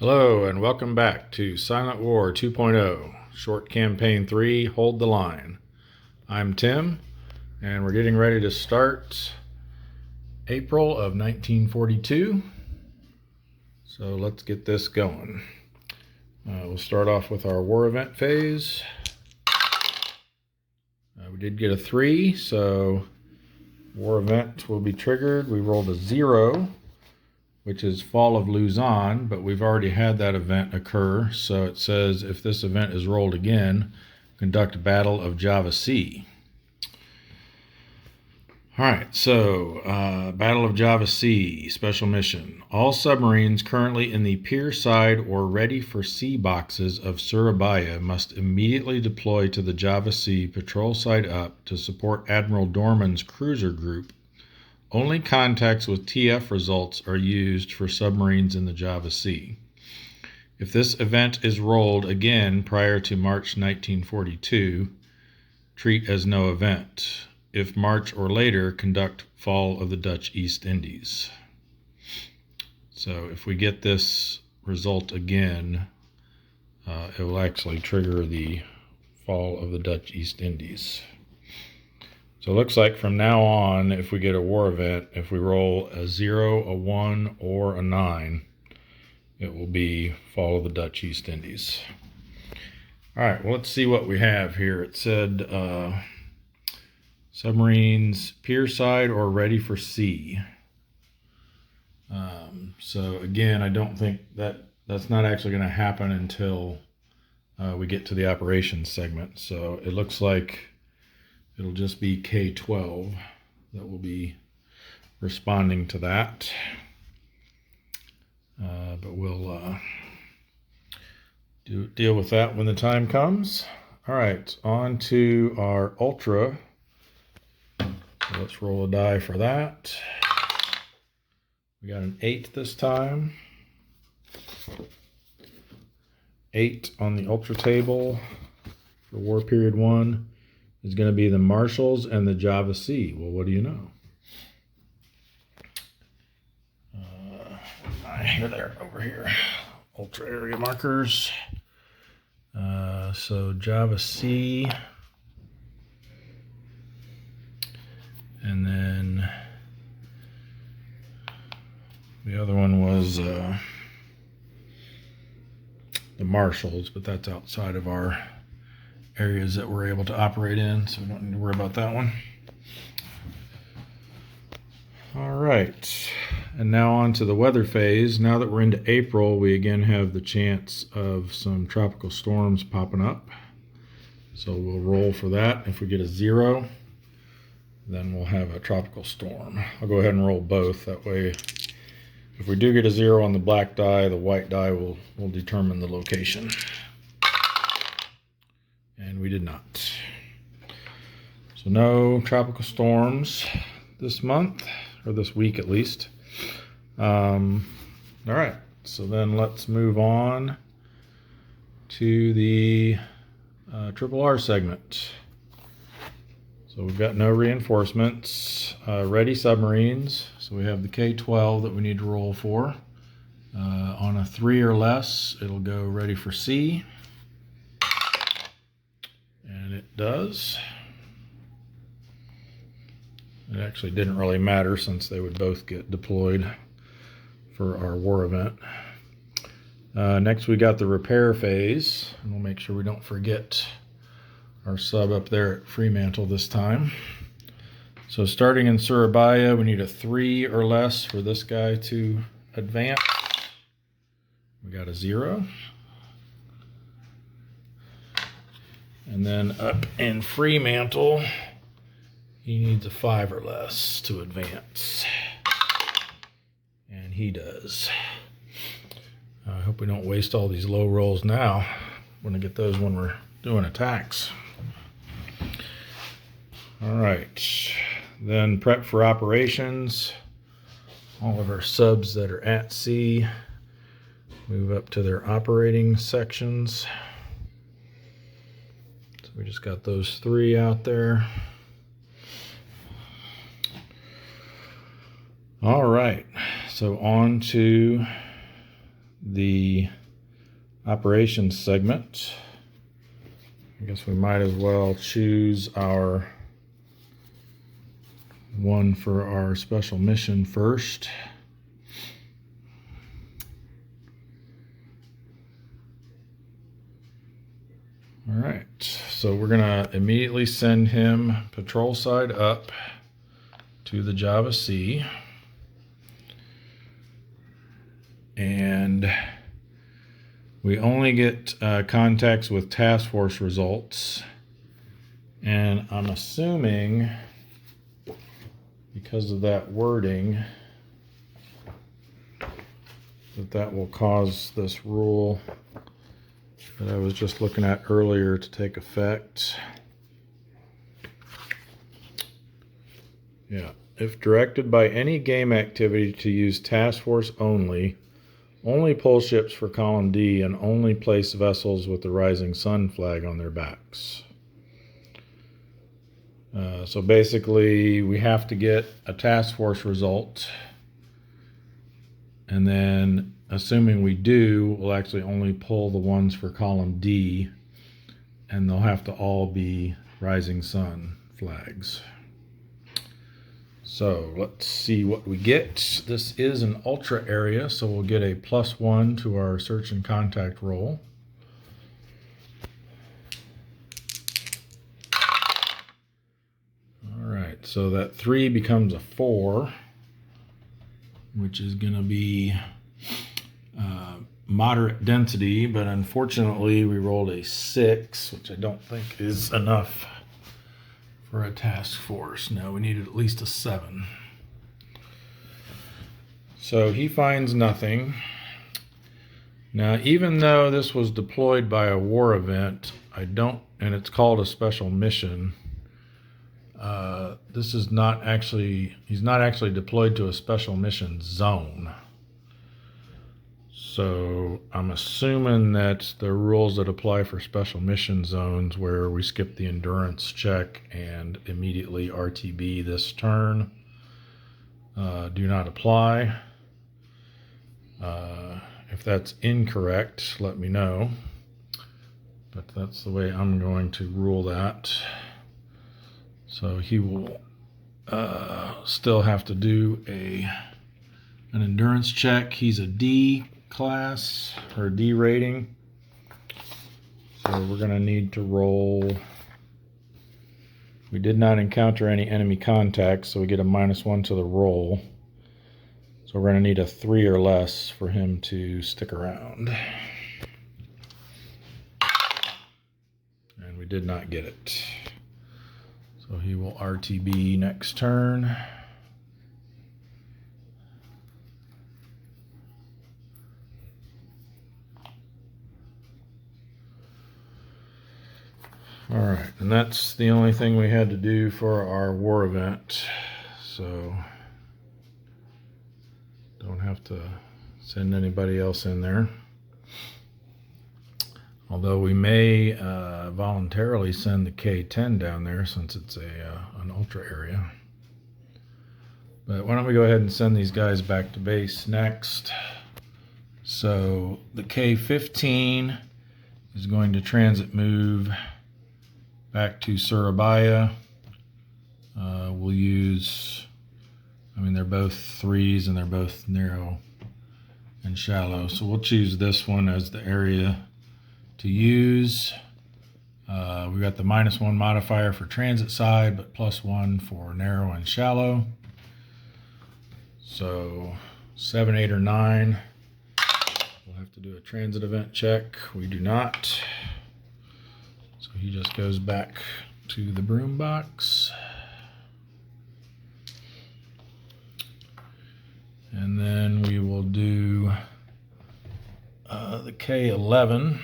Hello and welcome back to Silent War 2.0, Short Campaign 3, Hold the Line. I'm Tim, and we're getting ready to start April of 1942. So let's get this going. We'll start off with our war event phase. We did get a 3, so war event will be triggered. We rolled a 0, which is Fall of Luzon, but we've already had that event occur. So it says if this event is rolled again, conduct Battle of Java Sea. All right, so Battle of Java Sea, special mission. All submarines currently in the pier side or ready for sea boxes of Surabaya must immediately deploy to the Java Sea patrol side up to support Admiral Dorman's cruiser group. Only contacts with TF results are used for submarines in the Java Sea. If this event is rolled again prior to March 1942, treat as no event. If March or later, conduct Fall of the Dutch East Indies. So if we get this result again, it will actually trigger the Fall of the Dutch East Indies. So it looks like from now on, if we get a war event, if we roll a 0, a 1, or a 9, it will be Fall of the Dutch East Indies. All right, well, let's see what we have here. It said submarines pier side or ready for sea. So again, I don't think that's not actually going to happen until we get to the operations segment. So it looks like it'll just be K-12 that will be responding to that. But we'll deal with that when the time comes. All right, on to our Ultra. So let's roll a die for that. We got an 8 this time. 8 on the Ultra table for War Period 1 is going to be the Marshalls and the Java Sea. Well, what do you know? There, over here. Ultra area markers. So Java Sea. And then the other one was the Marshalls, but that's outside of our areas that we're able to operate in, so we don't need to worry about that one. All right, and now on to the weather phase. Now that we're into April, we again have the chance of some tropical storms popping up. So we'll roll for that. If we get a 0, then we'll have a tropical storm. I'll go ahead and roll both. That way, if we do get a 0 on the black die, the white die will determine the location. And we did not. So no tropical storms this month, or this week at least. All right, so then let's move on to the Triple R segment. So we've got no reinforcements, ready submarines. So we have the K-12 that we need to roll for. On a 3 or less, it'll go ready for sea. And it does. It actually didn't really matter since they would both get deployed for our war event. Next we got the repair phase. And we'll make sure we don't forget our sub up there at Fremantle this time. So starting in Surabaya, we need a 3 or less for this guy to advance. We got a 0. And then up in Fremantle, he needs a 5 or less to advance. And he does. I hope we don't waste all these low rolls now. We're going to get those when we're doing attacks. All right. Then prep for operations. All of our subs that are at sea move up to their operating sections. So we just got those 3 out there. All right, so on to the operations segment. I guess we might as well choose our one for our special mission first. All right, so we're gonna immediately send him patrol side up to the Java Sea. And we only get contacts with task force results. And I'm assuming, because of that wording, that will cause this rule that I was just looking at earlier to take effect. Yeah, if directed by any game activity to use task force only pull ships for column D and only place vessels with the rising sun flag on their backs. So basically we have to get a task force result, and then assuming we do, we'll actually only pull the ones for column D, and they'll have to all be rising sun flags. So let's see what we get. This is an ultra area, so we'll get a +1 to our search and contact roll. All right, so that 3 becomes a 4, which is going to be moderate density, but unfortunately we rolled a 6, which I don't think is enough for a task force. No, we needed at least a 7. So he finds nothing. Now, even though this was deployed by a war event, and it's called a special mission, this is not actually, he's not actually deployed to a special mission zone. So I'm assuming that the rules that apply for special mission zones, where we skip the endurance check and immediately RTB this turn, do not apply. If that's incorrect, let me know. But that's the way I'm going to rule that. So he will still have to do an endurance check. He's a D class, or D rating. So we're going to need to roll. We did not encounter any enemy contacts, so we get a -1 to the roll. So we're going to need a 3 or less for him to stick around. And we did not get it. So he will RTB next turn. All right, and that's the only thing we had to do for our war event. So don't have to send anybody else in there. Although we may voluntarily send the K-10 down there, since it's an ultra area. But why don't we go ahead and send these guys back to base next. So the K-15 is going to transit move back to Surabaya. We'll use, they're both 3s and they're both narrow and shallow. So we'll choose this one as the area to use. We got the -1 modifier for transit side, but +1 for narrow and shallow. So 7, 8, or 9. We'll have to do a transit event check. We do not. So he just goes back to the broom box. And then we will do the K-11.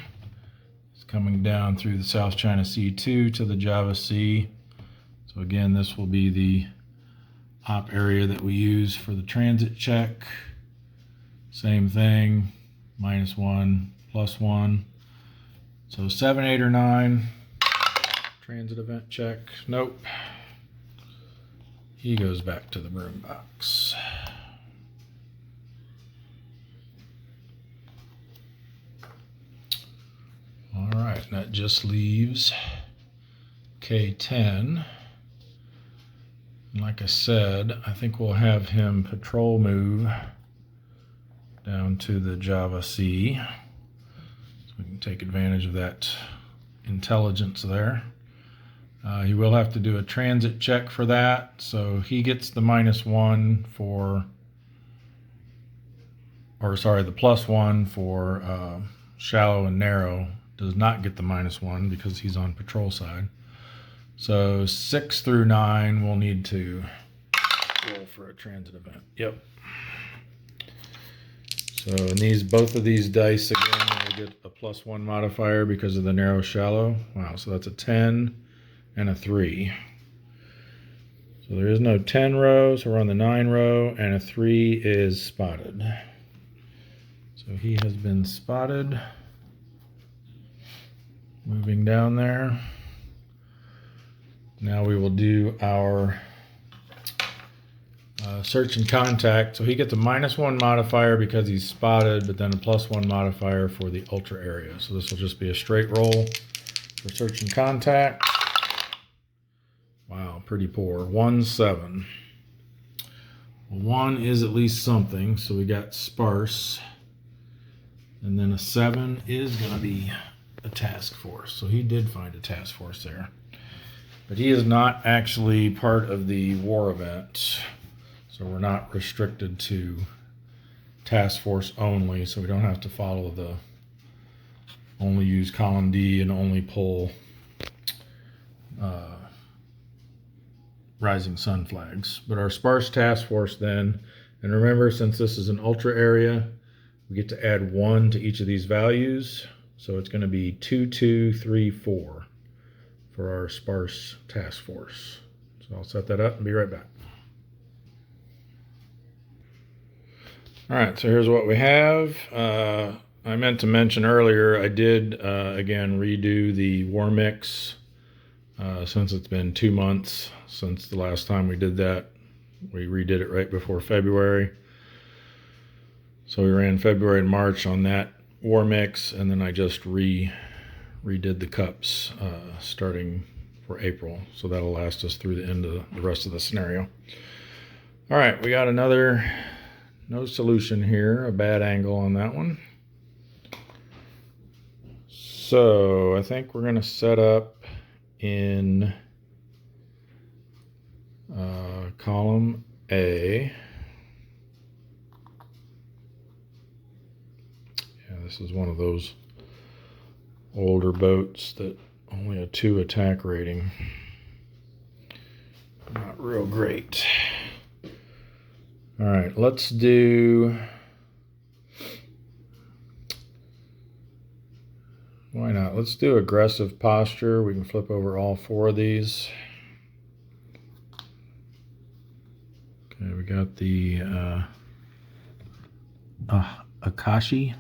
It's coming down through the South China Sea 2 to the Java Sea. So again, this will be the op area that we use for the transit check. Same thing, -1, +1. So 7, 8, or 9. Transit event check. Nope. He goes back to the broom box. and that just leaves K10. And like I said, I think we'll have him patrol move down to the Java C, so we can take advantage of that intelligence there. He will have to do a transit check for that, so he gets the -1 for, or sorry, the +1 for shallow and narrow. Does not get the -1 because he's on patrol side. So 6 through 9 we'll need to roll for a transit event. Yep. So in both of these dice again, we'll get a +1 modifier because of the narrow shallow. Wow, so that's a 10 and a 3. So there is no 10 row, so we're on the 9 row, and a 3 is spotted. So he has been spotted. Moving down there. Now we will do our search and contact. So he gets a -1 modifier because he's spotted, but then a +1 modifier for the ultra area. So this will just be a straight roll for search and contact. Wow, pretty poor. 1, 7. Well, 1 is at least something, so we got sparse. And then a 7 is going to be a task force. So he did find a task force there. But he is not actually part of the war event. So we're not restricted to task force only. So we don't have to follow the only use column D and only pull rising sun flags. But our sparse task force then, and remember, since this is an ultra area, we get to add 1 to each of these values. So it's going to be 2, 2, 3, 4 for our sparse task force. So I'll set that up and be right back. All right, so here's what we have. I meant to mention earlier, I did, again, redo the war mix since it's been 2 months since the last time we did that. We redid it right before February. So we ran February and March on that war mix, and then I just redid the cups starting for April. So that'll last us through the end of the rest of the scenario. All right, we got another no solution here, a bad angle on that one. So I think we're going to set up in column A. Yeah, this is one of those older boats that only a 2 attack rating. Not real great. All right, let's do, why not? Let's do aggressive posture. We can flip over all 4 of these. Okay, we got the Akashi.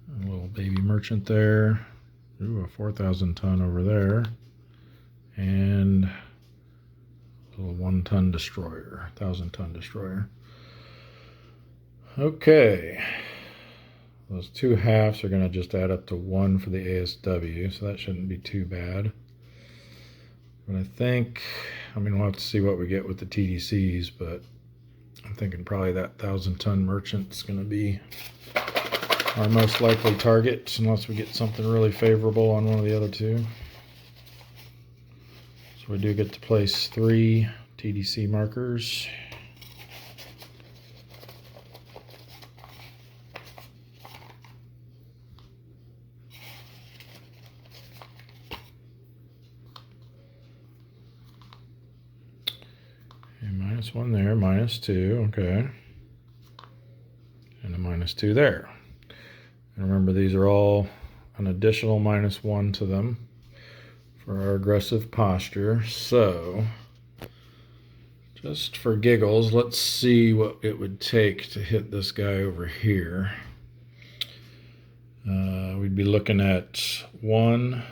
A little baby merchant there. Ooh, a 4,000 ton over there. And a little 1-ton destroyer, 1,000-ton destroyer. Okay. Those 2 halves are going to just add up to 1 for the ASW, so that shouldn't be too bad. But I think, we'll have to see what we get with the TDCs, but I'm thinking probably that 1,000-ton merchant's going to be our most likely target, unless we get something really favorable on one of the other 2. So we do get to place 3 TDC markers. And -1 there, -2, okay. And a -2 there. And remember, these are all an additional -1 to them for our aggressive posture. So just for giggles, let's see what it would take to hit this guy over here. We'd be looking at 1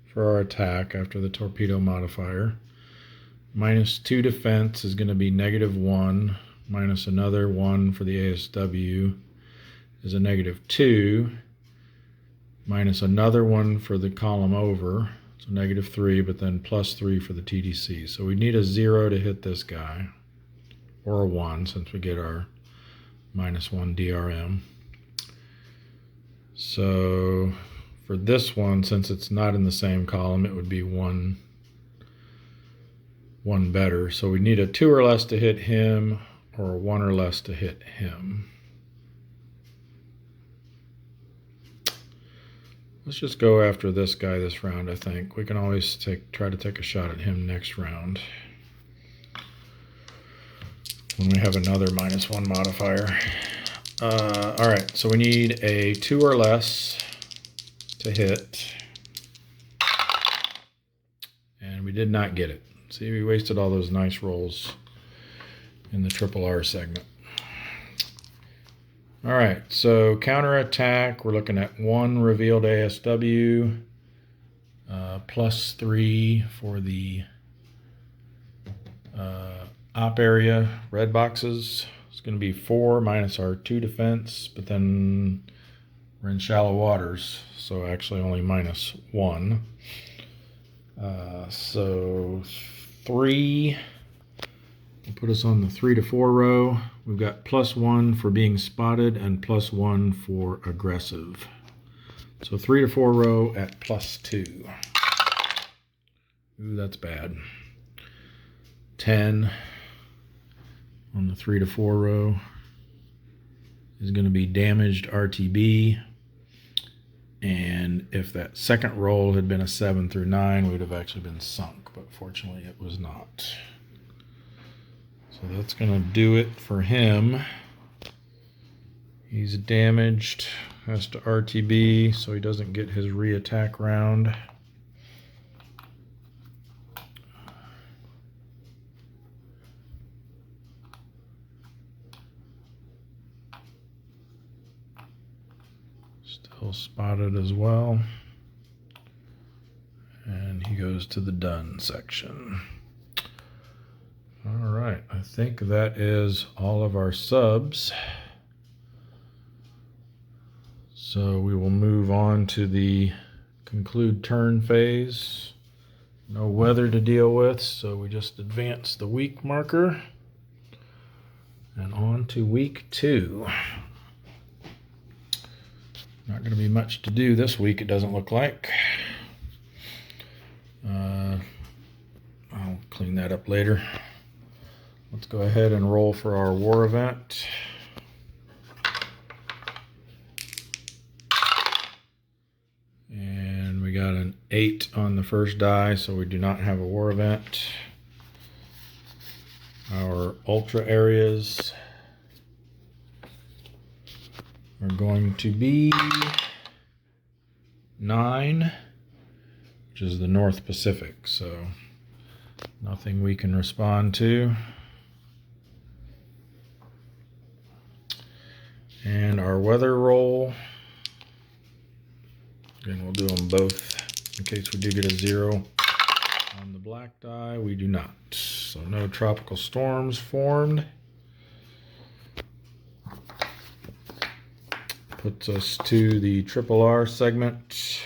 for our attack after the torpedo modifier. -2 defense is going to be -1, minus another 1 for the ASW, is a -2 minus another one for the column over. So -3, but then +3 for the TDC. So we need a 0 to hit this guy, or a 1 since we get our -1 DRM. So for this one, since it's not in the same column, it would be one better. So we need a 2 or less to hit him, or a 1 or less to hit him. Let's just go after this guy this round, I think. We can always try to take a shot at him next round when we have another -1 modifier. All right, so we need a 2 or less to hit. And we did not get it. See, we wasted all those nice rolls in the RRR segment. All right, so counterattack, we're looking at 1 revealed ASW, +3 for the op area, red boxes. It's going to be 4 minus our 2 defense, but then we're in shallow waters, so actually only -1. So 3 will put us on the 3 to 4 row. We've got +1 for being spotted and +1 for aggressive. So 3 to 4 row at +2. Ooh, that's bad. 10 on the 3 to 4 row is going to be damaged RTB. And if that second roll had been a 7 through 9, we would have actually been sunk, but fortunately it was not. So that's going to do it for him. He's damaged, has to RTB, so he doesn't get his re-attack round. Still spotted as well. And he goes to the done section. All right, I think that is all of our subs. So we will move on to the conclude turn phase. No weather to deal with, so we just advance the week marker. And on to week 2. Not going to be much to do this week, it doesn't look like. I'll clean that up later. Let's go ahead and roll for our war event. And we got an 8 on the first die, so we do not have a war event. Our ultra areas are going to be 9, which is the North Pacific, so nothing we can respond to. And our weather roll, again, we'll do them both in case we do get a 0 on the black die. We do not, so no tropical storms formed. Puts us to the RRR segment.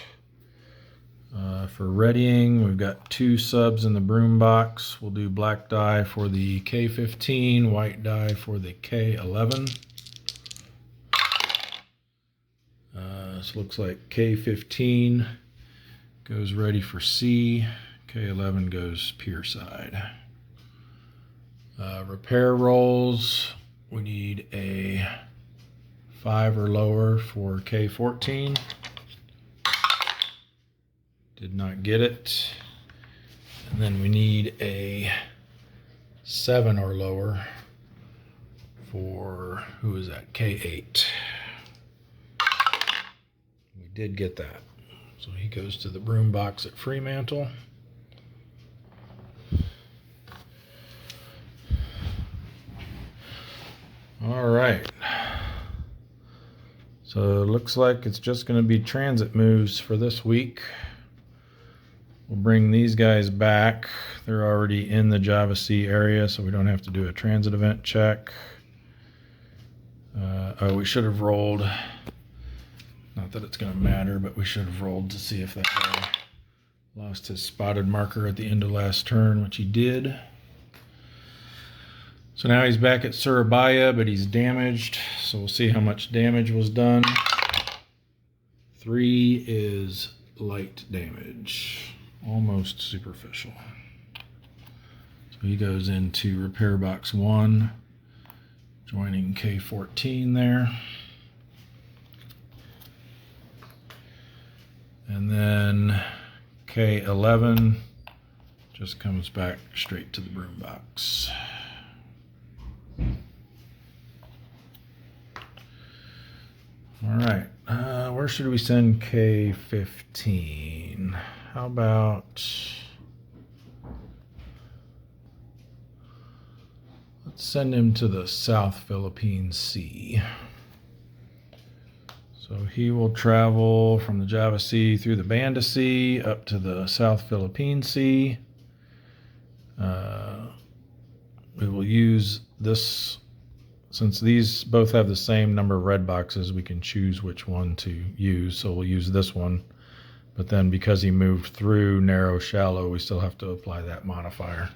For readying, we've got 2 subs in the broom box. We'll do black die for the K15, white die for the K11. This looks like K15 goes ready for C, K11 goes pier side. Repair rolls, we need a 5 or lower for K14. Did not get it. And then we need a 7 or lower for, who is that, K8. We did get that. So he goes to the broom box at Fremantle. All right. So it looks like it's just going to be transit moves for this week. We'll bring these guys back. They're already in the Java C area, so we don't have to do a transit event check. Oh, we should have rolled. Not that it's going to matter, but we should have rolled to see if that guy lost his spotted marker at the end of last turn, which he did. So now he's back at Surabaya, but he's damaged. So we'll see how much damage was done. 3 is light damage, almost superficial. So he goes into repair box 1, joining K14 there. And then K11 just comes back straight to the broom box. All right, where should we send K15? How about, let's send him to the South Philippine Sea. So he will travel from the Java Sea through the Banda Sea up to the South Philippine Sea. We will use this, since these both have the same number of red boxes, we can choose which one to use. So we'll use this one. But then because he moved through narrow, shallow, we still have to apply that modifier.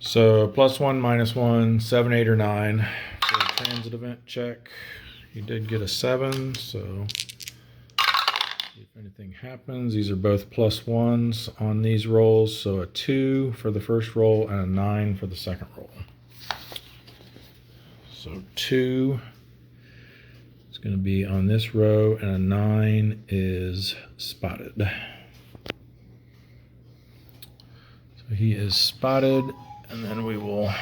So +1, -1, 7, 8, or 9 for a transit event check. He did get a 7, so if anything happens, these are both +1s on these rolls. So a 2 for the first roll and a 9 for the second roll. So 2 is going to be on this row, and a 9 is spotted. So he is spotted, and then we will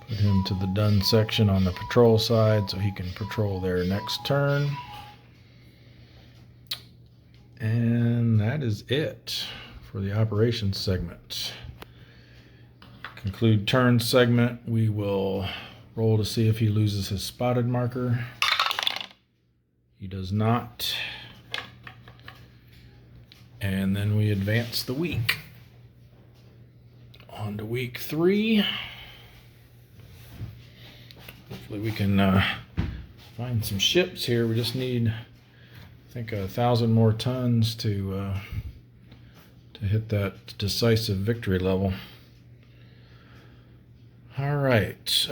put him to the done section on the patrol side so he can patrol there next turn. And that is it for the operations segment. Conclude turn segment. We will roll to see if he loses his spotted marker. He does not. And then we advance the week. On to week 3. Hopefully we can find some ships here. We just need, I think, 1,000 more tons to hit that decisive victory level. All right.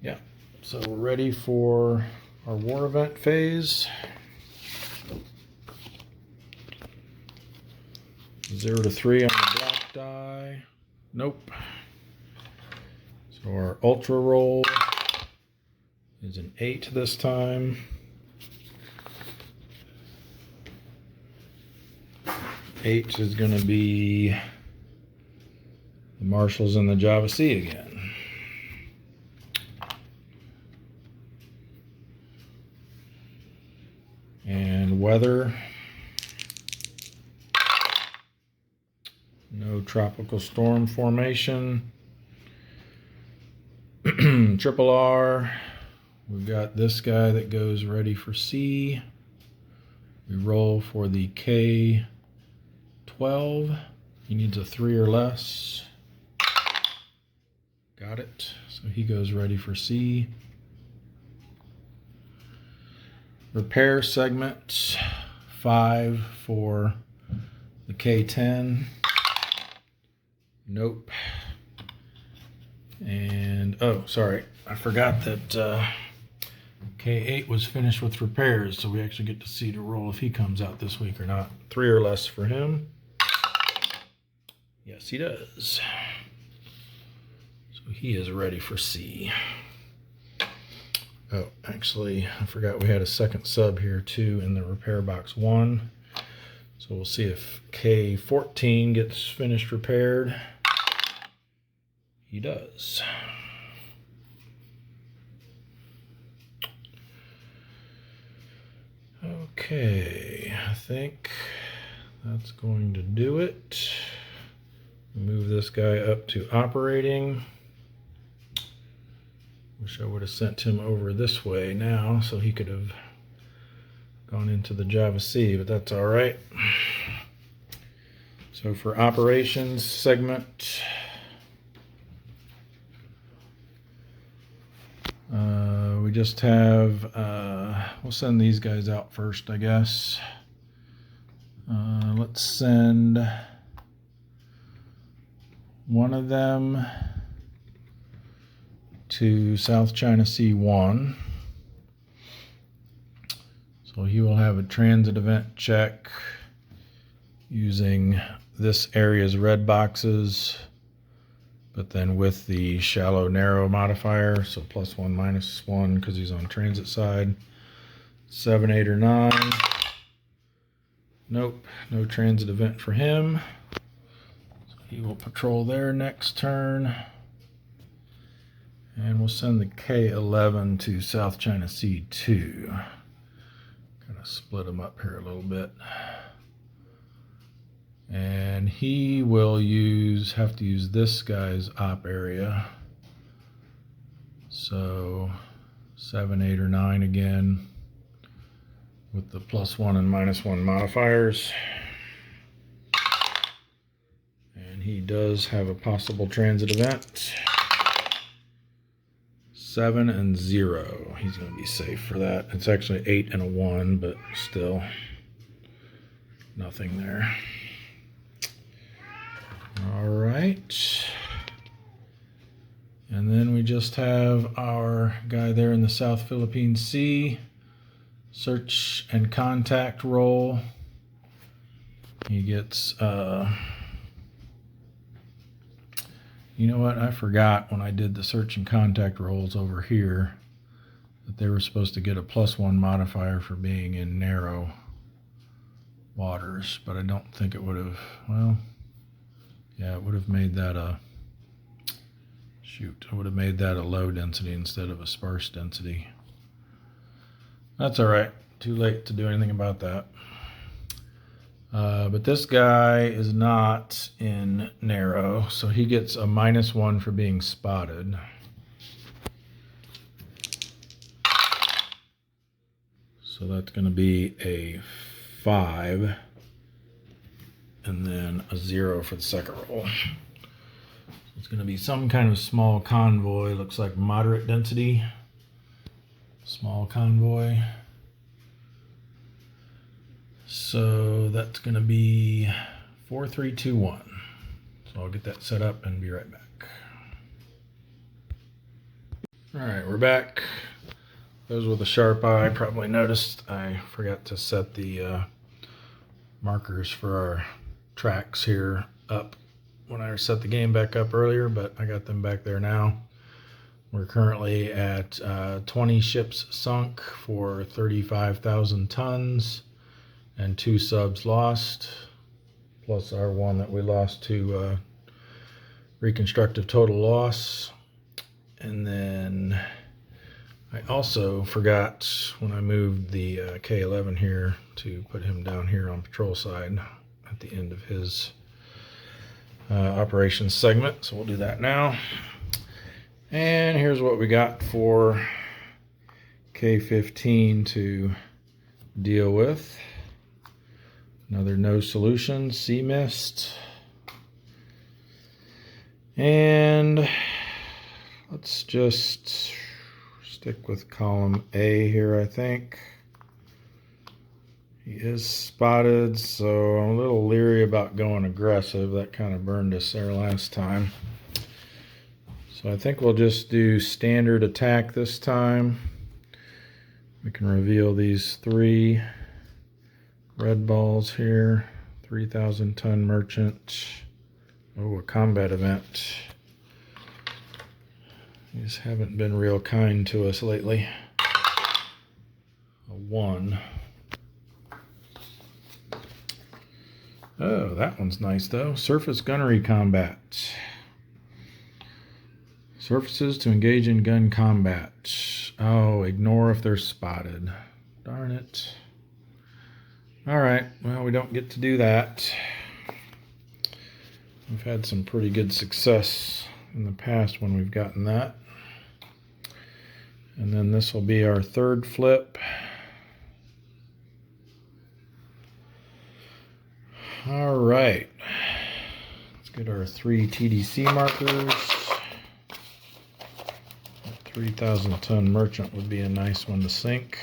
Yeah. So we're ready for our war event phase. 0 to 3 on the black die. Nope. So our ultra roll is an 8 this time. 8 is going to be the Marshals and the Java Sea again. And weather. No tropical storm formation. Triple R. We've got this guy that goes ready for C. We roll for the K12. He needs a 3 or less. Got it. So he goes ready for C. Repair segment 5 for the K10. Nope. And, oh, sorry. I forgot that K8 was finished with repairs, so we actually get to see to roll if he comes out this week or not. 3 or less for him. Yes, he does. So he is ready for C. Oh, actually, I forgot we had a second sub here too in the repair box 1. So we'll see if K14 gets finished repaired. He does. Okay, I think that's going to do it. Move this guy up to operating. Wish I would have sent him over this way now so he could have gone into the Java Sea, but that's all right. So for operations segment, just have, we'll send these guys out first, I guess. Let's send one of them to South China Sea 1. So he will have a transit event check using this area's red boxes, but then with the shallow narrow modifier, so +1 -1 because he's on transit side. 7, 8, or 9. Nope, no transit event for him. So he will patrol there next turn. And we'll send the K11 to South China Sea 2. Kind of split them up here a little bit. And he will have to use this guy's op area. So 7, 8, or 9 again with the +1 and -1 modifiers. And he does have a possible transit event. 7 and 0. He's going to be safe for that. It's actually 8 and a 1, but still nothing there. All right. And then we just have our guy there in the South Philippine Sea. Search and contact roll. He gets, you know what? I forgot when I did the search and contact rolls over here that they were supposed to get a +1 modifier for being in narrow waters, but I don't think it would have, well, yeah, it would have made that a, shoot, I would have made that a low density instead of a sparse density. That's all right. Too late to do anything about that. But this guy is not in narrow, so he gets a -1 for being spotted. So that's going to be a 5, and then a 0 for the second roll. It's going to be some kind of small convoy. Looks like moderate density. Small convoy. So that's going to be 4, 3, 2, 1. So I'll get that set up and be right back. All right, we're back. Those with a sharp eye probably noticed I forgot to set the markers for our tracks here up when I set the game back up earlier, but I got them back there now. We're currently at 20 ships sunk for 35,000 tons and 2 subs lost, plus our one that we lost to reconstructive total loss. And then I also forgot when I moved the K11 here to put him down here on patrol side at the end of his operations segment. So we'll do that now. And here's what we got for K15 to deal with. Another no solution, sea mist. And let's just stick with column A here, I think. He is spotted, so I'm a little leery about going aggressive. That kind of burned us there last time. So I think we'll just do standard attack this time. We can reveal these 3 red balls here. 3,000 ton merchant. Oh, a combat event. These haven't been real kind to us lately. A 1. Oh, that one's nice though. Surface gunnery combat. Surfaces to engage in gun combat. Oh, ignore if they're spotted. Darn it. All right, well, we don't get to do that. We've had some pretty good success in the past when we've gotten that. And then this will be our 3rd flip. All right, let's get our 3 TDC markers. 3,000 ton merchant would be a nice one to sink.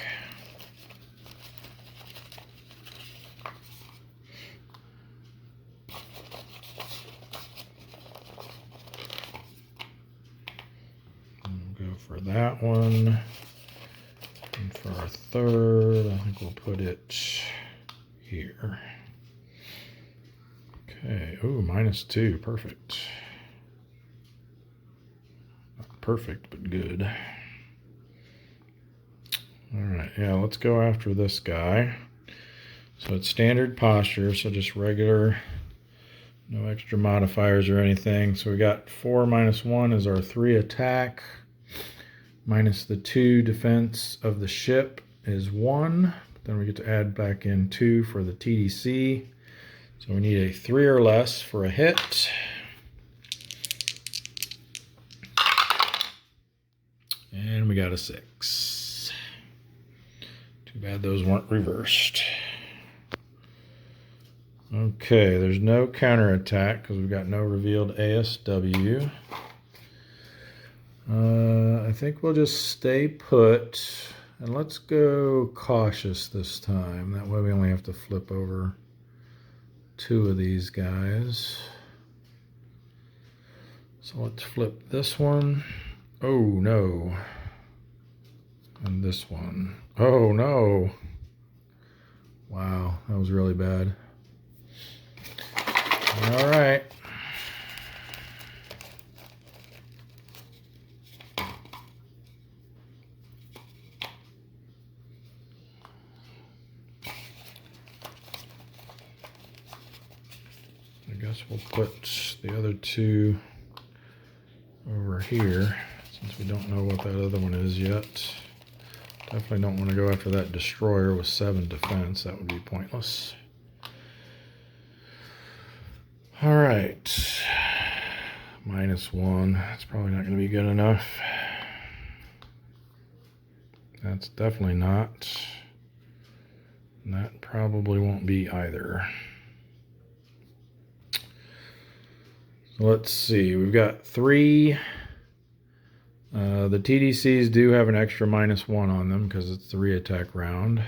We'll go for that one. And for our third, I think we'll put it here. Okay, oh, -2, perfect. Not perfect, but good. All right, yeah, let's go after this guy. So it's standard posture, so just regular, no extra modifiers or anything. So we got 4 -1 is our 3 attack, minus the 2 defense of the ship is 1. Then we get to add back in 2 for the TDC. So we need a 3 or less for a hit. And we got a 6. Too bad those weren't reversed. Okay, there's no counterattack because we've got no revealed ASW. I think we'll just stay put. And let's go cautious this time. That way we only have to flip over 2 of these guys. So let's flip this one. Oh no. And this one. Oh no. Wow, that was really bad. All right. I guess we'll put the other 2 over here since we don't know what that other one is yet. Definitely don't want to go after that destroyer with 7 defense. That would be pointless. All right. -1. That's probably not going to be good enough. That's definitely not. And that probably won't be either. So let's see. We've got 3. The TDCs do have an extra -1 on them because it's the re-attack round.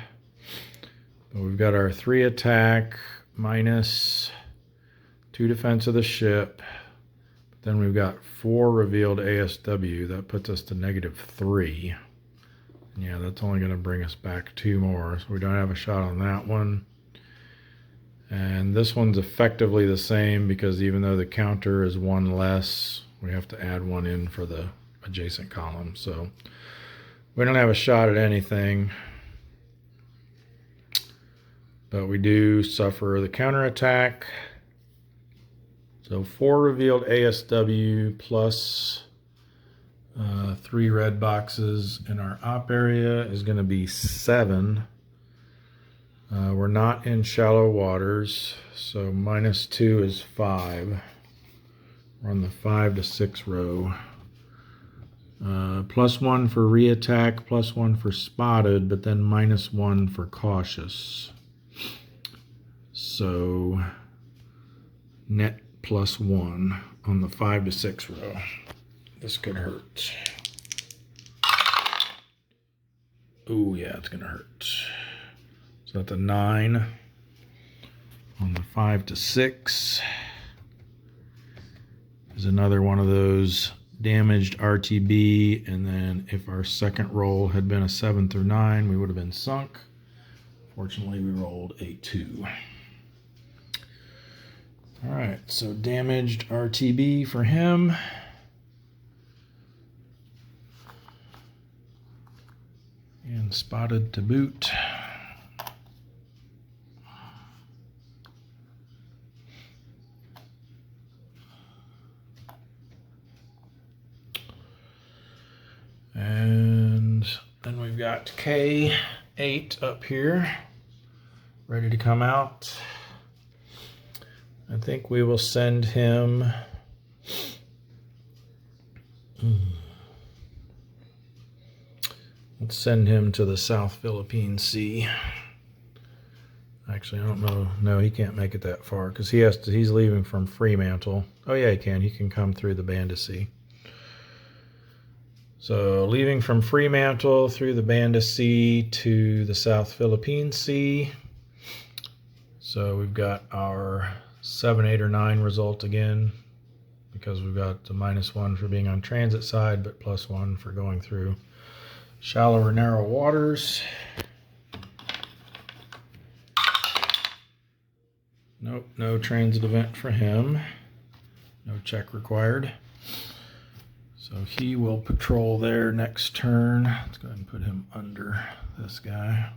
But we've got our 3 attack minus 2 defense of the ship. Then we've got 4 revealed ASW. That puts us to -3. Yeah, that's only going to bring us back 2 more. So we don't have a shot on that one. And this one's effectively the same because even though the counter is 1 less, we have to add 1 in for the adjacent column. So we don't have a shot at anything. But we do suffer the counterattack. So 4 revealed ASW plus 3 red boxes in our op area is going to be 7. We're not in shallow waters, so -2 is 5. We're on the 5 to 6 row. +1 for re-attack, +1 for spotted, but then -1 for cautious. So net +1 on the 5 to 6 row. This could hurt. Oh yeah, it's gonna hurt. So that's a 9 on the 5 to 6. There's another one of those damaged RTB, and then if our second roll had been a 7 through 9, we would have been sunk. Fortunately, we rolled a 2. All right, so damaged RTB for him. And spotted to boot. And then we've got K8 up here, ready to come out. I think we will send him let's send him to the South Philippine Sea. Actually, I don't know. No, he can't make it that far because he's leaving from Fremantle. Oh yeah, he can. He can come through the Banda Sea. So leaving from Fremantle through the Banda Sea to the South Philippine Sea. So we've got our 7, 8, or 9 result again, because we've got the -1 for being on transit side, but +1 for going through shallow or narrow waters. Nope, no transit event for him. No check required. So he will patrol there next turn. Let's go ahead and put him under this guy.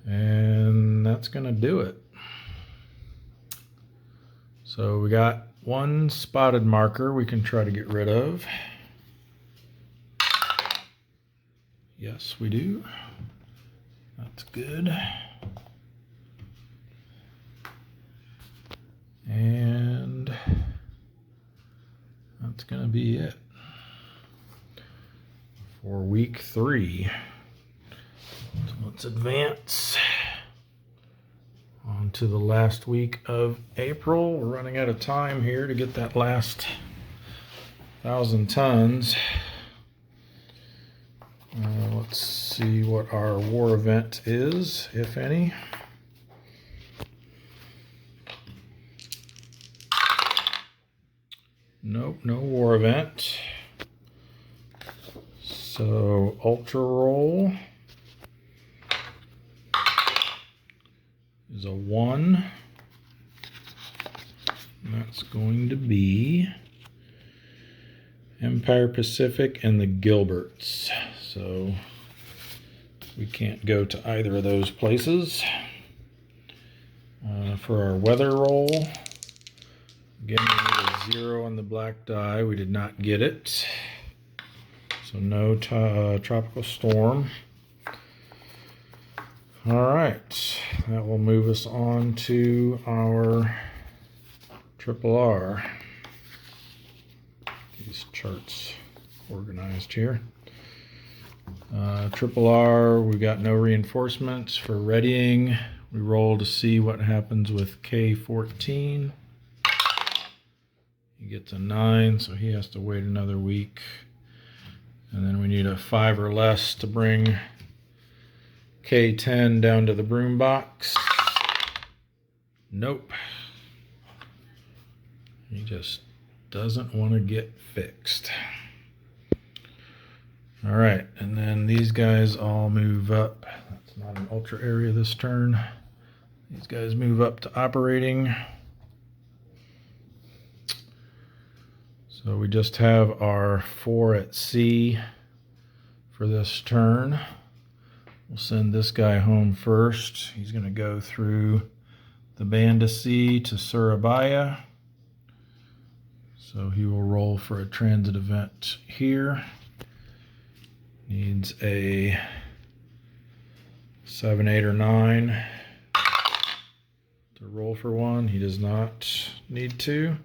And that's going to do it. So we got 1 spotted marker we can try to get rid of. Yes, we do. That's good. And that's going to be it for week 3. So let's advance on to the last week of April. We're running out of time here to get that last 1,000 tons. Let's see what our war event is, if any. Nope, no war event. So ultra roll is a 1. And that's going to be Empire Pacific and the Gilberts. So we can't go to either of those places. For our weather roll, again, we need a 0 on the black die. We did not get it. So no tropical storm. All right, that will move us on to our triple R. These charts organized here. Triple R, we got no reinforcements for readying. We roll to see what happens with K14. He gets a 9, so he has to wait another week. And then we need a 5 or less to bring K10 down to the broom box. Nope. He just doesn't want to get fixed. All right, and then these guys all move up. That's not an ultra area this turn. These guys move up to operating. So we just have our 4 at sea for this turn. We'll send this guy home first. He's going to go through the Banda Sea to Surabaya. So he will roll for a transit event here. Needs a 7, 8, or 9 to roll for 1. He does not need to.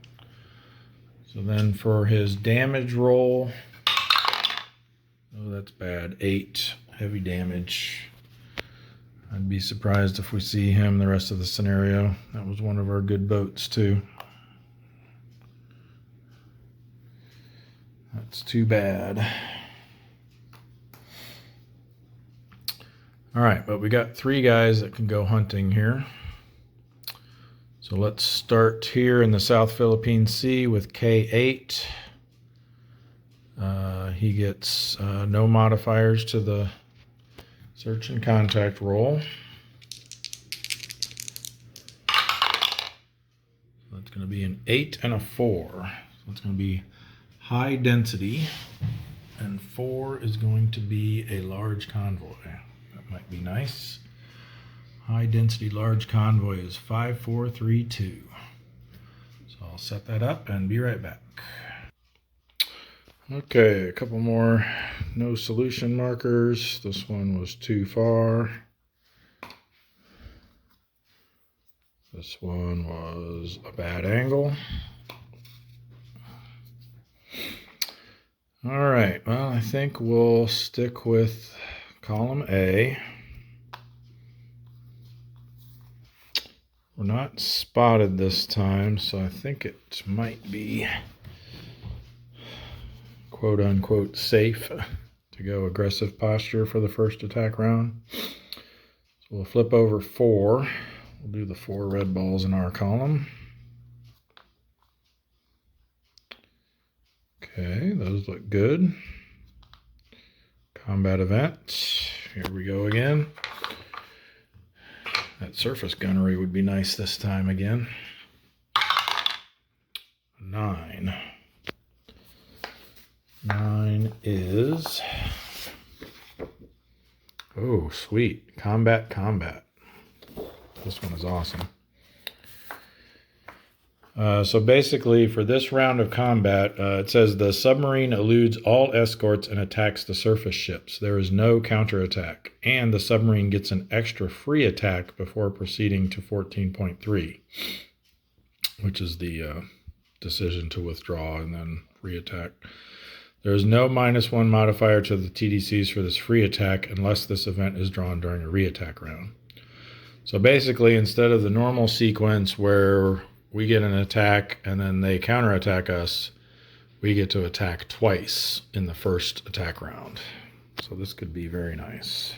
So then for his damage roll, oh, that's bad. 8 heavy damage. I'd be surprised if we see him the rest of the scenario. That was one of our good boats too. That's too bad. All right, but we got 3 guys that can go hunting here. So let's start here in the South Philippine Sea with K8. He gets no modifiers to the search and contact roll. So that's going to be an 8 and a 4. So it's going to be high density, and 4 is going to be a large convoy. That might be nice. High density large convoy is 5432. So I'll set that up and be right back. Okay, a couple more no solution markers. This one was too far. This one was a bad angle. All right, well, I think we'll stick with column A. We're not spotted this time, so I think it might be quote unquote safe to go aggressive posture for the first attack round. So we'll flip over 4. We'll do the 4 red balls in our column. Okay, those look good. Combat events. Here we go again. That surface gunnery would be nice this time again. 9. 9 is... oh, sweet. Combat. This one is awesome. So basically, for this round of combat, it says the submarine eludes all escorts and attacks the surface ships. There is no counterattack, and the submarine gets an extra free attack before proceeding to 14.3, which is the decision to withdraw and then free attack. There is no -1 modifier to the TDCs for this free attack unless this event is drawn during a re-attack round. So basically, instead of the normal sequence where we get an attack and then they counterattack us, we get to attack twice in the first attack round. So this could be very nice.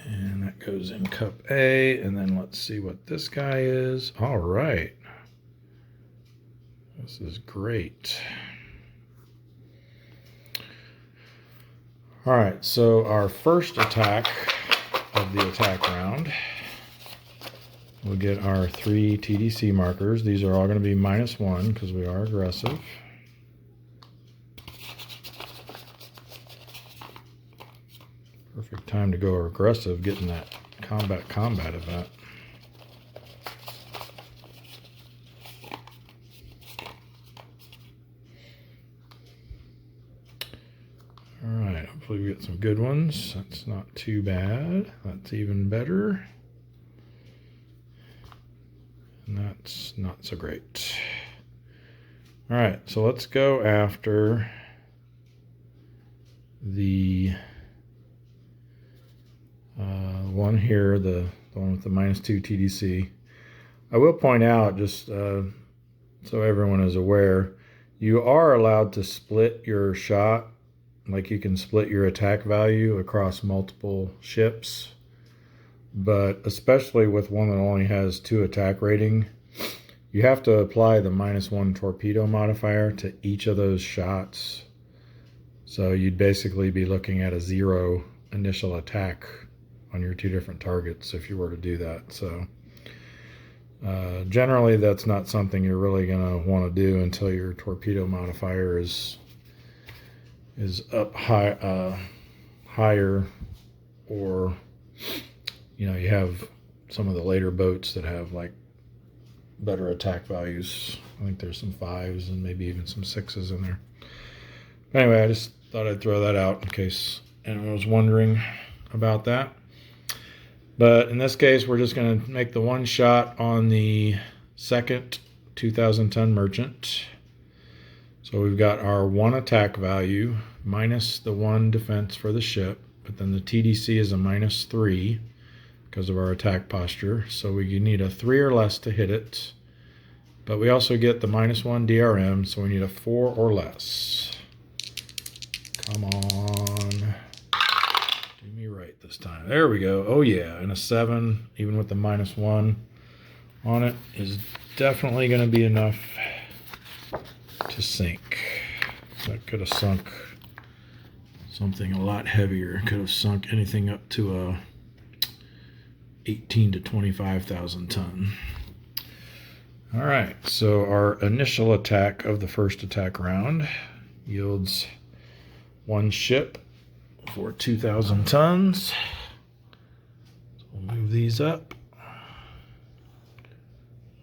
And that goes in Cup A, and then let's see what this guy is. All right. This is great. All right, so our first attack of the attack round, we'll get our 3 TDC markers. These are all going to be -1 because we are aggressive. Perfect time to go aggressive, getting that combat event. All right, hopefully we get some good ones. That's not too bad. That's even better. And that's not so great. All right, so let's go after the one here, the one with the -2 TDC. I will point out, just so everyone is aware, you are allowed to split your shot. Like you can split your attack value across multiple ships. But especially with one that only has 2 attack rating, you have to apply the -1 torpedo modifier to each of those shots. So you'd basically be looking at a 0 initial attack on your 2 different targets if you were to do that. So generally that's not something you're really going to want to do until your torpedo modifier is up higher, or you know, you have some of the later boats that have like better attack values. I think there's some 5s and maybe even some 6s in there. But anyway, I just thought I'd throw that out in case anyone was wondering about that. But in this case, we're just going to make the 1 shot on the second 2,000-ton merchant. So we've got our 1 attack value minus the 1 defense for the ship, but then the TDC is a -3 because of our attack posture. So we need a 3 or less to hit it. But we also get the -1 DRM, so we need a 4 or less. Come on. Do me right this time. There we go. Oh yeah, and a 7, even with the -1 on it, is definitely going to be enough to sink. That could have sunk something a lot heavier. Could have sunk anything up to a 18 to 25,000 ton. All right, so our initial attack of the first attack round yields 1 ship for 2,000 tons. So we'll move these up.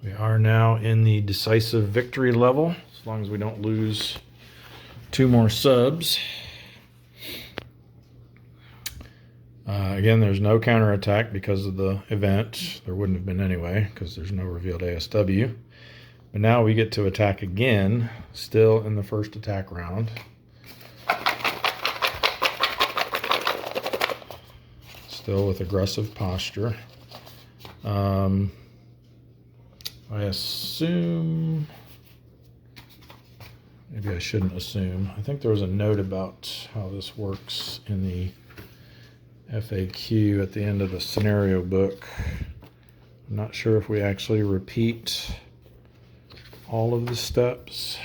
We are now in the decisive victory level, as long as we don't lose 2 more subs. Again, there's no counterattack because of the event. There wouldn't have been anyway, because there's no revealed ASW. But now we get to attack again, still in the first attack round. Still with aggressive posture. I assume maybe I shouldn't assume. I think there was a note about how this works in the FAQ at the end of the scenario book. I'm not sure if we actually repeat all of the steps.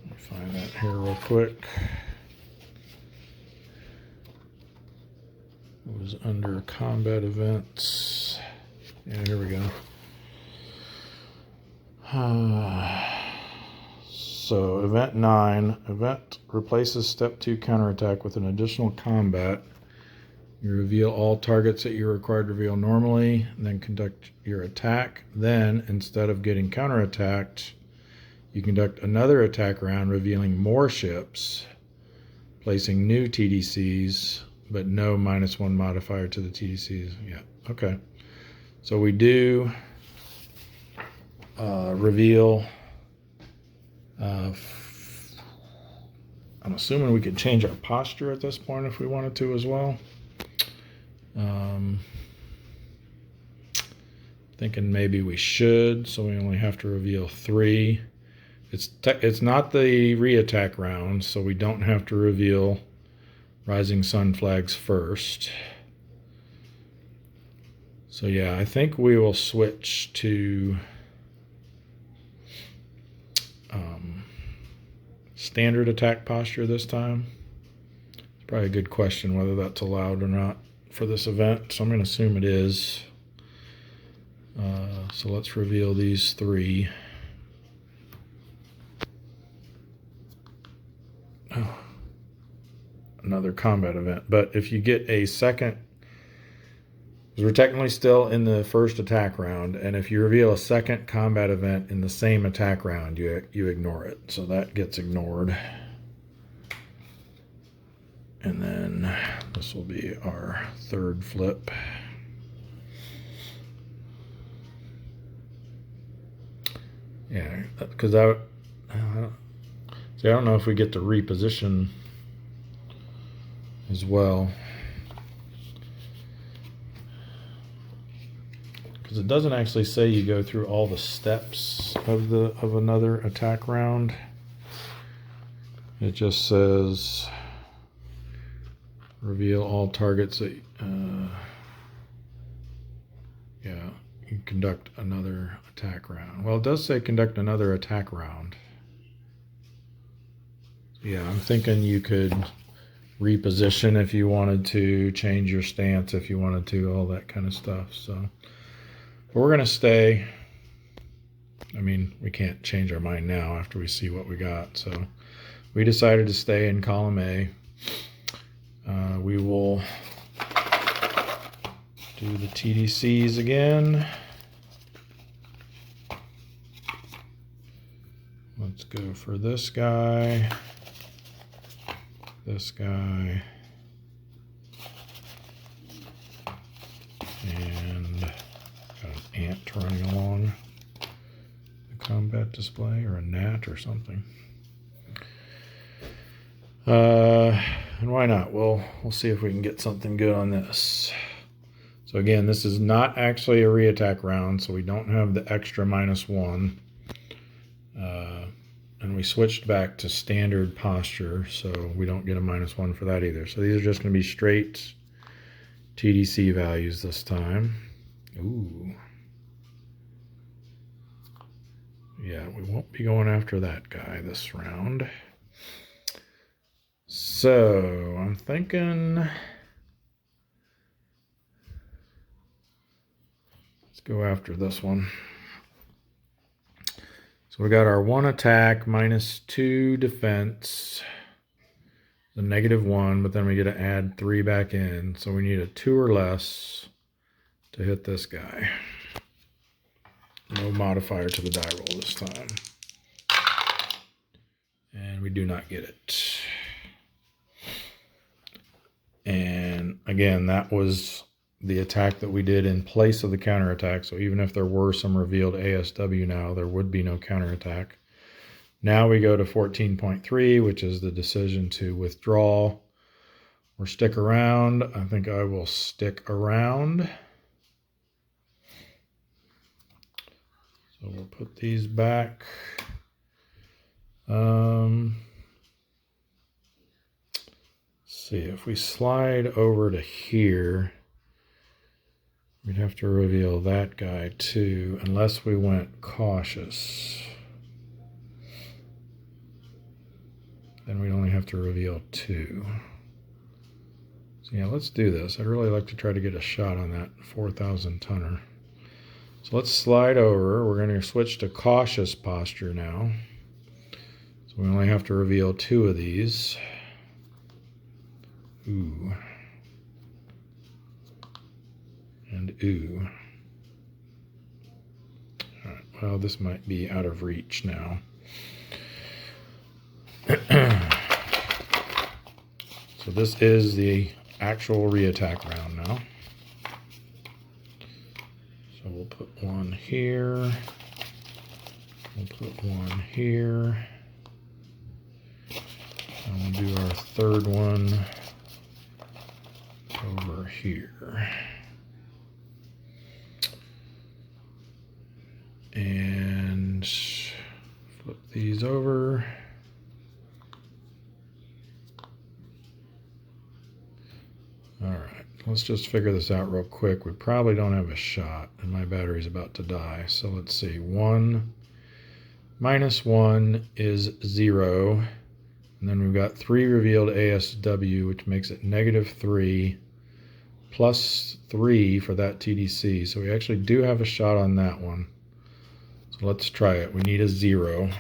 Let me find that here real quick. It was under combat events. Yeah, here we go. So event 9, event replaces step 2 counterattack with an additional combat. You reveal all targets that you're required to reveal normally, and then conduct your attack. Then, instead of getting counterattacked, you conduct another attack round, revealing more ships, placing new TDCs, but no -1 modifier to the TDCs. Yeah, okay. So we do reveal. I'm assuming we could change our posture at this point if we wanted to as well. Thinking maybe we should, so we only have to reveal 3. It's not the re-attack round, so we don't have to reveal Rising Sun flags first. So yeah, I think we will switch to standard attack posture this time. It's probably a good question whether that's allowed or not for this event, so I'm going to assume it is. So let's reveal these 3. Oh, another combat event. But if you get a second, because we're technically still in the first attack round, and if you reveal a second combat event in the same attack round, you ignore it. So that gets ignored. And then this will be our third flip. Yeah, because I don't know if we get to reposition as well, because it doesn't actually say you go through all the steps of another attack round. It just says reveal all targets that yeah, you conduct another attack round. Well, it does say conduct another attack round. Yeah, I'm thinking you could reposition if you wanted to, change your stance if you wanted to, all that kind of stuff. So we're going to stay. I mean, we can't change our mind now after we see what we got. So we decided to stay in column A. We will do the TDCs again. Let's go for this guy, this guy, and got an ant running along the combat display, or a gnat or something. And why not? We'll see if we can get something good on this. So again, this is not actually a re-attack round, so we don't have the extra -1. And we switched back to standard posture, so we don't get a -1 for that either. So these are just going to be straight TDC values this time. Ooh. Yeah, we won't be going after that guy this round. So I'm thinking, let's go after this one. So we got our 1 attack, -2 defense, the -1, but then we get to add 3 back in. So we need a 2 or less to hit this guy. No modifier to the die roll this time. And we do not get it. And again, that was the attack that we did in place of the counterattack. So even if there were some revealed ASW now, there would be no counterattack. Now we go to 14.3, which is the decision to withdraw or stick around. I think I will stick around. So we'll put these back. See, if we slide over to here, we'd have to reveal that guy too, unless we went cautious. Then we'd only have to reveal 2. So yeah, let's do this. I'd really like to try to get a shot on that 4,000 tonner. So let's slide over. We're going to switch to cautious posture now. So we only have to reveal 2 of these. Ooh. And ooh. All right, well, this might be out of reach now. So this is the actual re-attack round now. So we'll put one here. We'll put one here. And we'll do our third one over here. And flip these over. All right, let's just figure this out real quick. We probably don't have a shot, and my battery's about to die. So let's see, 1 minus 1 is 0. And then we've got 3 revealed ASW, which makes it -3, plus 3 for that TDC. So we actually do have a shot on that one. So let's try it. We need a 0.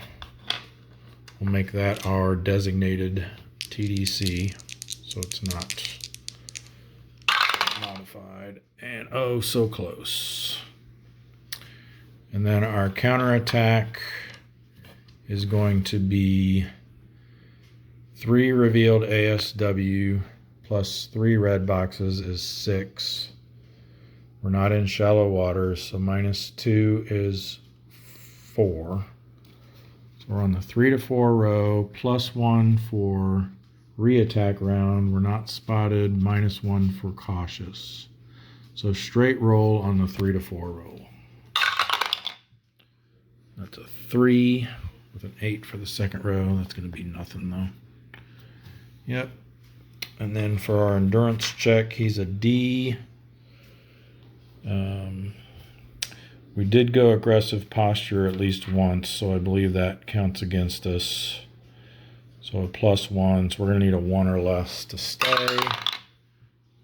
We'll make that our designated TDC, so it's not modified. And oh, so close. And then our counterattack is going to be 3 revealed ASW plus 3 red boxes is 6. We're not in shallow waters, so -2 is 4. So we're on the 3 to 4 row, +1 for re-attack round. We're not spotted, -1 for cautious. So straight roll on the 3 to 4 roll. That's a 3 with an 8 for the second row. That's going to be nothing though. Yep. And then for our endurance check, he's a D. We did go aggressive posture at least once, so I believe that counts against us. So a +1, so we're going to need a 1 or less to stay.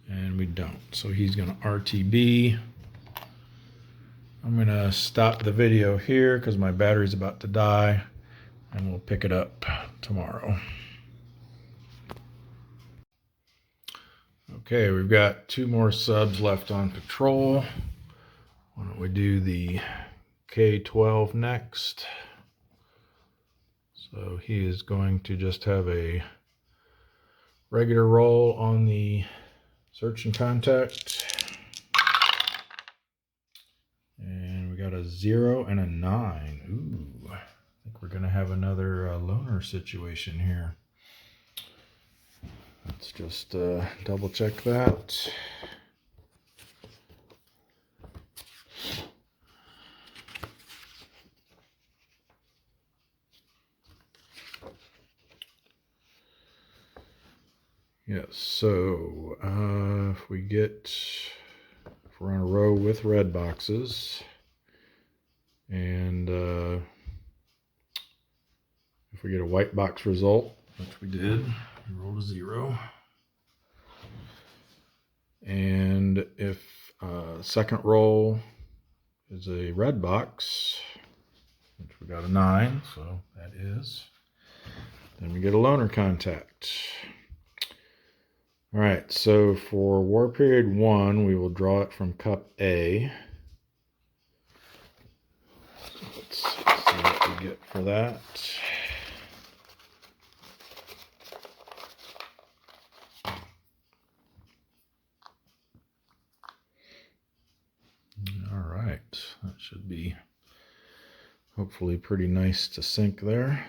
And we don't. So he's going to RTB. I'm going to stop the video here because my battery's about to die, and we'll pick it up tomorrow. Okay, we've got 2 more subs left on patrol. Why don't we do the K12 next? So he is going to just have a regular roll on the search and contact. And we got a 0 and a 9. Ooh, I think we're going to have another loner situation here. Let's just double check that. Yes, so if we're on a row with red boxes, and if we get a white box result, which we did, we rolled a 0. And if second roll is a red box, which we got a 9, so that is, then we get a loner contact. All right, so for War Period 1, we will draw it from Cup A. So let's see what we get for that. All right, that should be hopefully pretty nice to sink there.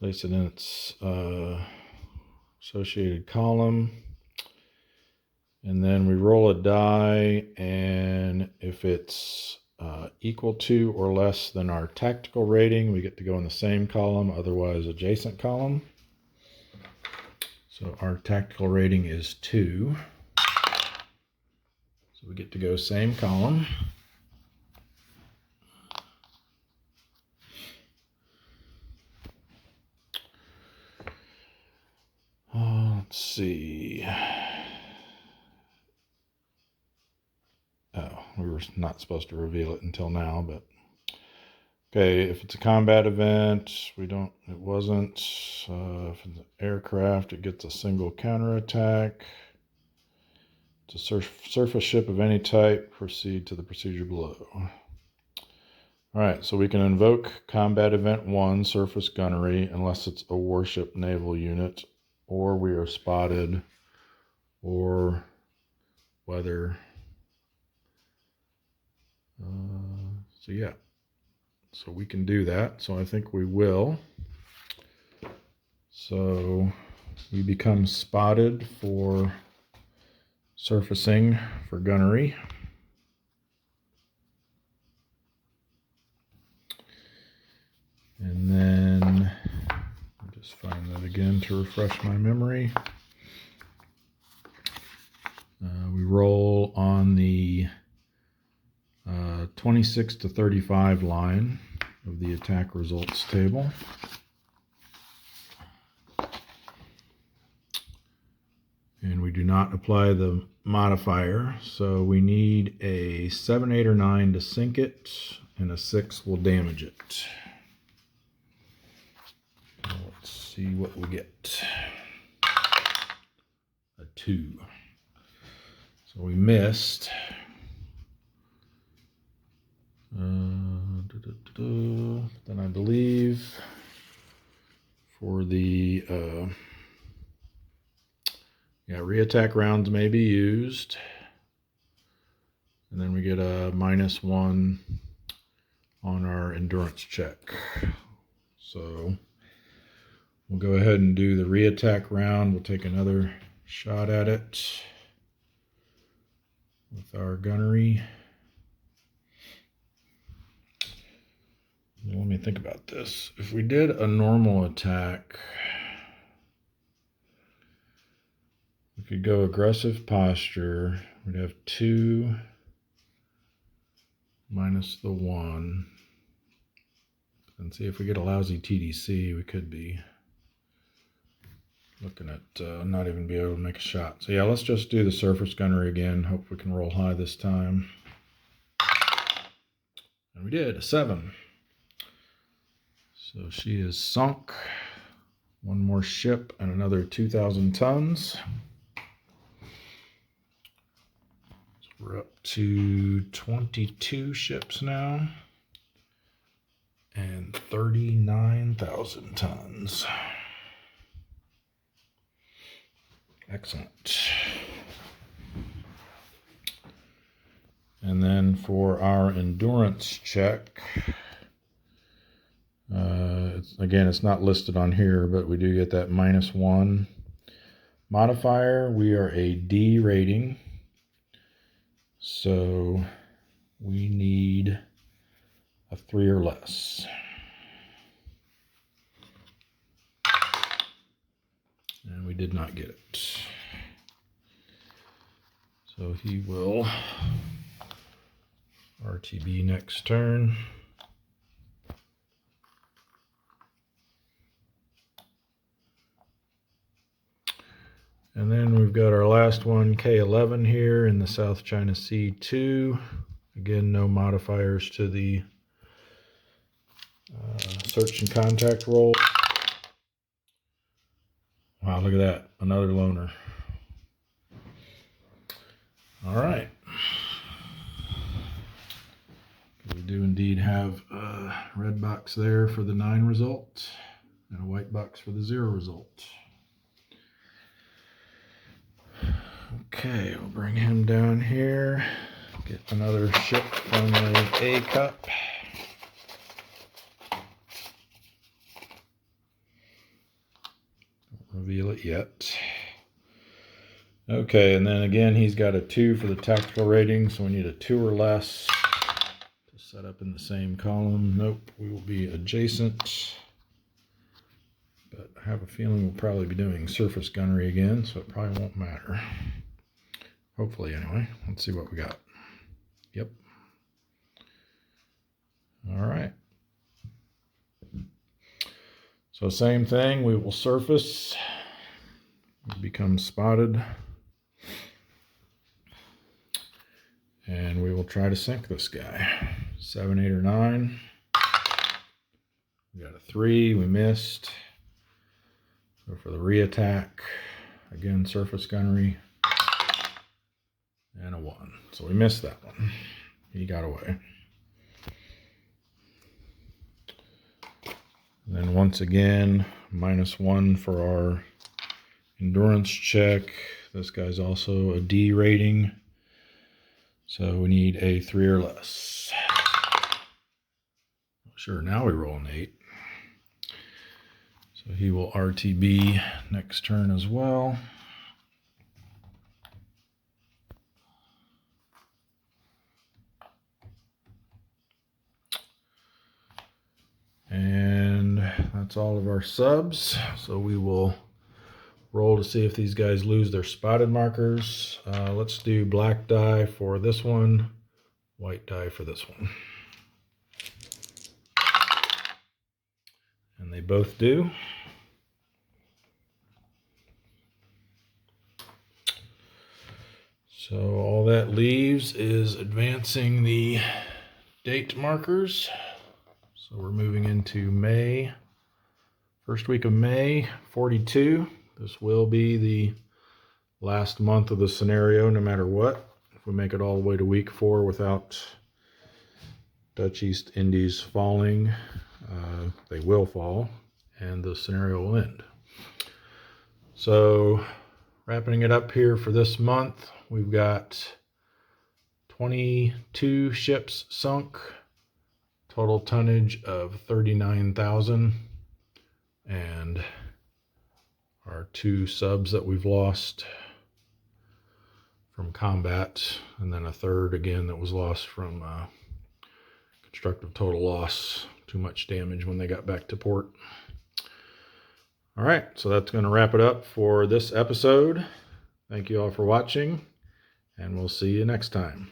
Place it in its associated column, and then we roll a die, and if it's equal to or less than our tactical rating, we get to go in the same column, otherwise adjacent column. So our tactical rating is 2. So we get to go same column. Let's see. Oh, we were not supposed to reveal it until now, but okay, if it's a combat event, it wasn't. If it's an aircraft, it gets a single counterattack. It's a surface ship of any type, proceed to the procedure below. All right, so we can invoke combat event 1, surface gunnery, unless it's a warship naval unit, or we are spotted, or weather. So yeah, so we can do that. So I think we will. So we become spotted for surfacing for gunnery. And then I'll just find that again to refresh my memory. We roll on the 26 to 35 line of the attack results table. And we do not apply the modifier, so we need a 7, 8, or 9 to sink it, and a 6 will damage it. Let's see what we get. A 2. So we missed. Then I believe for the re-attack rounds may be used, and then we get a -1 on our endurance check. So we'll go ahead and do the re-attack round. We'll take another shot at it with our gunnery. Let me think about this. If we did a normal attack, we could go aggressive posture. We'd have 2 minus the 1. And see if we get a lousy TDC, we could be looking at not even be able to make a shot. So yeah, let's just do the surface gunnery again. Hope we can roll high this time. And we did, a 7. So she is sunk. 1 more ship and another 2,000 tons. So we're up to 22 ships now and 39,000 tons. Excellent. And then for our endurance check, again, it's not listed on here, but we do get that -1 modifier. We are a D rating, so we need a 3 or less. And we did not get it. So he will RTB next turn. And then we've got our last one, K11 here in the South China Sea 2. Again, no modifiers to the search and contact roll. Wow, look at that. Another loner. All right. We do indeed have a red box there for the 9 result and a white box for the 0 result. Okay, we'll bring him down here. Get another ship from the A cup. Don't reveal it yet. Okay, and then again, he's got a 2 for the tactical rating, so we need a 2 or less set up in the same column. Nope, we will be adjacent. But I have a feeling we'll probably be doing surface gunnery again, so it probably won't matter. Hopefully, anyway. Let's see what we got. Yep. All right. So same thing, we will surface, become spotted, and we will try to sink this guy. 7, 8, or 9. We got a 3, we missed. Go for the re-attack. Again, surface gunnery. And a 1. So we missed that one. He got away. And then once again, -1 for our endurance check. This guy's also a D rating. So we need a 3 or less. Sure, now we roll an 8. So he will RTB next turn as well. And that's all of our subs. So we will roll to see if these guys lose their spotted markers. Let's do black die for this one, white die for this one. And they both do. So all that leaves is advancing the date markers. So we're moving into May, first week of May, 42. This will be the last month of the scenario, no matter what. If we make it all the way to week 4 without Dutch East Indies falling, they will fall, and the scenario will end. So wrapping it up here for this month, we've got 22 ships sunk, total tonnage of 39,000, and our 2 subs that we've lost from combat, and then a 3rd again that was lost from constructive total loss. Too much damage when they got back to port. All right, so that's going to wrap it up for this episode. Thank you all for watching, and we'll see you next time.